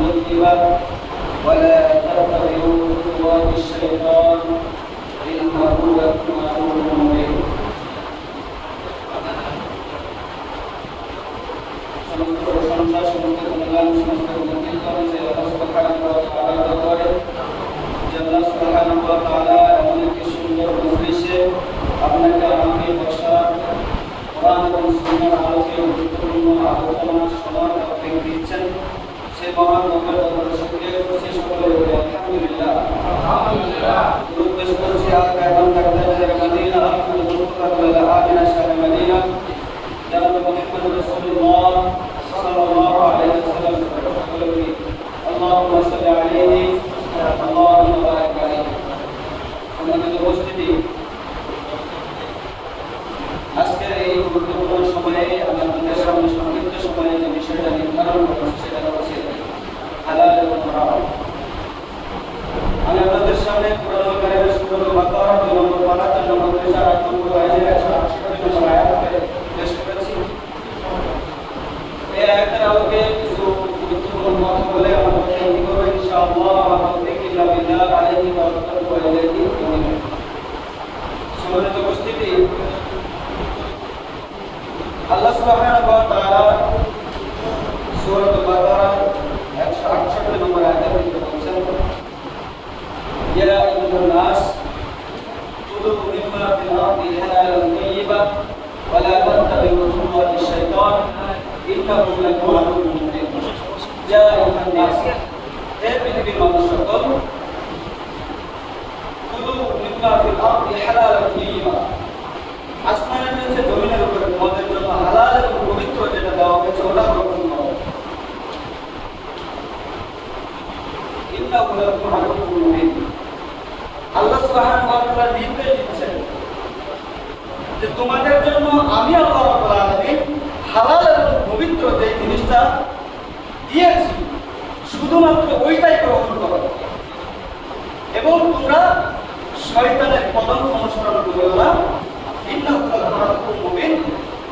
طيبة ولا تتبعوا خطوات الشيطان إنه لكم عدو مبين আপনাকে আমাকে বসা কোরআন এবং সুন্নাহর আলোকে গুরুত্বপূর্ণ আলোচনা শোনার তৌফিক দিচ্ছেন সেই মহান রবের দরবারে শুকরিয়া করছি সকলে বলি আলহামদুলিল্লাহ আলহামদুলিল্লাহ দুরূদ পেশ করছি আর পেগম্বর তাকদীর মদিনা আহমদ মুস্তাফা আমিনা শাহ মদিনা জনাব মুহাম্মদ রাসূলুল্লাহ সাল্লাল্লাহু আলাইহি ওয়াসাল্লাম সকলে বলি আল্লাহুম্মা সাল্লি আলাইহি আল্লাহুম্মা বারিক আলাইহি আমাদের উপস্থিতি আজকের এই গুরুত্বপূর্ণ সময়ে আমাদের সামনে সংক্ষিপ্ত সময়ে যে বিষয়টা নির্ধারণ করছি সেটা হচ্ছে হালাল এবং হারাম। আমি আপনাদের সামনে কোরআন কারীমের সূরা বাকারা 2 নম্বর পারা 4 নম্বর পৃষ্ঠা 8 নম্বর আয়াতের 168 নম্বর আয়াত পেশ করেছি। এই আয়াতের আলোকে কিছু গুরুত্বপূর্ণ কথা বলে আমরা শুরু করব ইনশাআল্লাহ। আলহামদুলিল্লাহ বিল্লাহ আলাইহি ওয়া সাল্লাতু ওয়া আলাইহি ওয়া সাল্লাম। সম্মানিত উপস্থিতি, আল্লাহ সুবহানাহু ওয়া তাআলা সূরা বাকারা 168 নম্বর আয়াতে বলেছেন, ইয়া আইয়ুহান নাস কুলু মিম্মা ফিল আরদি হালালান তাইয়্যিবান ওয়া লা তাত্তাবি'উ খুতুওয়াতিশ শাইতান ইন্নাহু লাকুম আদুউউন মুবিন। ইয়া আইয়ুহান নাস, হে পৃথিবীর মানুষ সকল, কুলু মিম্মা ফিল আরদি হালালান তাইয়্যিবান, আসমানের নিচে জমিনের উপরে তোমাদের জন্য হালাল এবং পবিত্র যেটা দেওয়া হয়েছে ওটা গ্রহণ করো। ইন্নাহু লাকুম আদুউউন মুবিন। আল্লাহ সুবহানাহু ওয়া তাআলা নির্দেশ দিচ্ছেন যে তোমাদের জন্য আমি আল্লাহ রাব্বুল আলামিন হালাল এবং পবিত্র যে জিনিসটা দিয়েছি শুধুমাত্র ওইটাই গ্রহণ করো এবং তোমরা শয়তানের কদম অনুসরণ করো না।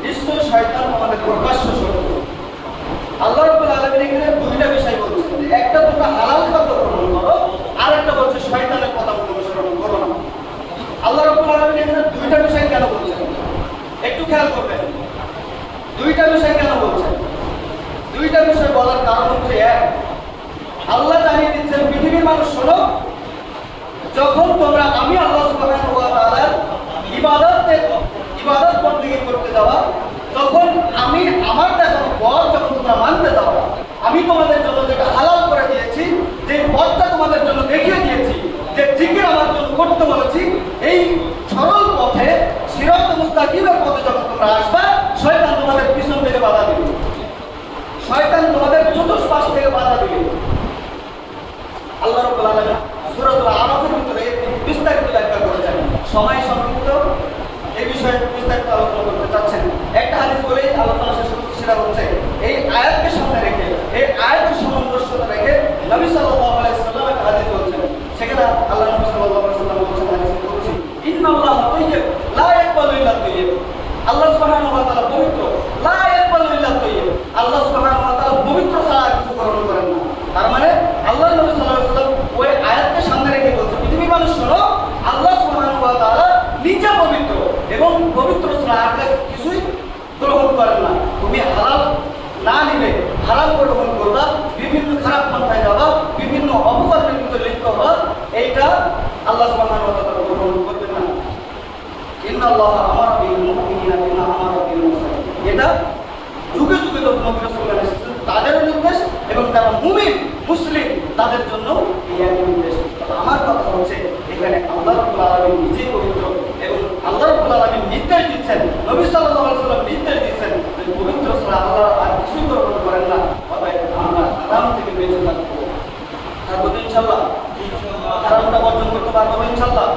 নিশ্চয় শয়তান আমাদের প্রকাশ্য শত্রু। আল্লাহ রাব্বুল আলামিন এখানে দুইটা বিষয় বলছেন, একটা তোমরা হালাল খাদ্য গ্রহণ করো, আর একটা বলছে শয়তানের কথা অনুসরণ করো না। আল্লাহ রাব্বুল আলামিন এখানে দুইটা বিষয় কেন বলছেন একটু খেয়াল করবেন। দুইটা বিষয় কেন বলছেন? দুইটা বিষয় বলার কারণ হচ্ছে এক, আল্লাহ জানিয়ে দিচ্ছেন পৃথিবীর মানুষ শোনো, যখন তোমরা আমি আল্লাহ সুবহানাহু ওয়া তাআলার ইবাদত করতে যাওয়া, তখন আমি আমার দেখানো পথ যখন তোমরা মানতে যাওয়া, আমি তোমাদের জন্য যেটা হালাল করে দিয়েছি, যে পথটা তোমাদের জন্য দেখিয়ে দিয়েছি, যে জিকির আমার জন্য করতে বলেছি, এই সরল পথে সিরাত মুস্তাকিমের পথে যখন তোমরা আসবে, শয়তান তোমাদের পিছন থেকে বাধা দিবে, শয়তান তোমাদের চতুষ্পাশ থেকে বাধা দিবে। আল্লাহ রাব্বুল আলামিন সূরাতুল আরাফের ভিতরে বিস্তারিত ব্যাখ্যা করেছেন। সময় সংক্ষিপ্ত, এই বিষয়ে বিস্তারিত আলোচনা করতে চাচ্ছেন। একটা হাদিস বলেই আলোচনা শেষ করছি, সেটা হচ্ছে এই আয়াতকে সামনে রেখে, এই আয়াতের সামঞ্জস্যতা রেখে নবী সাল্লাল্লাহু আলাইহি ওয়াসাল্লাম একটা হাদিস বলছেন। সেখানে আল্লাহ নবী সাল্লাল্লাহু আলাইহি ওয়াসাল্লাম বলছেন, হাদিসে বলছি, ইন্নাল্লাহা তাইয়্যিব লা ইয়াকবালু ইল্লা তাইয়্যিব। আল্লাহ সুবহানাহু ওয়া তাআলা পবিত্র, লা ইয়াকবালু ইল্লা তাইয়্যিব। আল্লাহ সুবহানাহু ওয়া তাআলা পবিত্র ছাড়া কিছু গ্রহণ করেন না। তার মানে আল্লাহ নবী সাল্লাল্লাহু আলাইহি ওয়াসাল্লাম ওই আয়াতকে সামনে রেখে বলছেন, পৃথিবীর মানুষ শোনো, আল্লাহ সুবহানাহু ওয়া তাআলা নিজে পবিত্র এবং পবিত্র ছাড়া আর কিছুই গ্রহণ করেন না। তুমি হালাল না নিলে, হারাম গ্রহণ করবা, বিভিন্ন খারাপ পন্থায় যাবা, বিভিন্ন অপকর্মের ভিতরে লিপ্ত হবা, এইটা আল্লাহ সুবহানাহু ওয়া তাআলা গ্রহণ করবেন না। ইন্নাল্লাহা আমারা বিল মুমিনিনা বিমা আমারা বিল মুরসালিন। এটা যুগে যুগে নবী রাসূলুল্লাহ এসেছেন, তাদের নির্দেশ, এবং যারা মুমিন মুসলিম তাদের জন্য এই একই নির্দেশ। আমার কথা হচ্ছে এখানে আল্লাহ রাব্বুল আলামিন নিজেই পবিত্র এবং আল্লাহ রাব্বুল আলামিন নির্দেশ দিচ্ছেন, নবী সাল্লাল্লাহু আলাইহি ওয়াসাল্লাম নির্দেশ দিচ্ছেন যে পবিত্র ছাড়া আল্লাহ আর কিছুই গ্রহণ করেন না। অতএব আমরা হারাম থেকে বেঁচে থাকবো, থাকবো ইনশাআল্লাহ, হারামটা বর্জন করতে পারবো ইনশাআল্লাহ।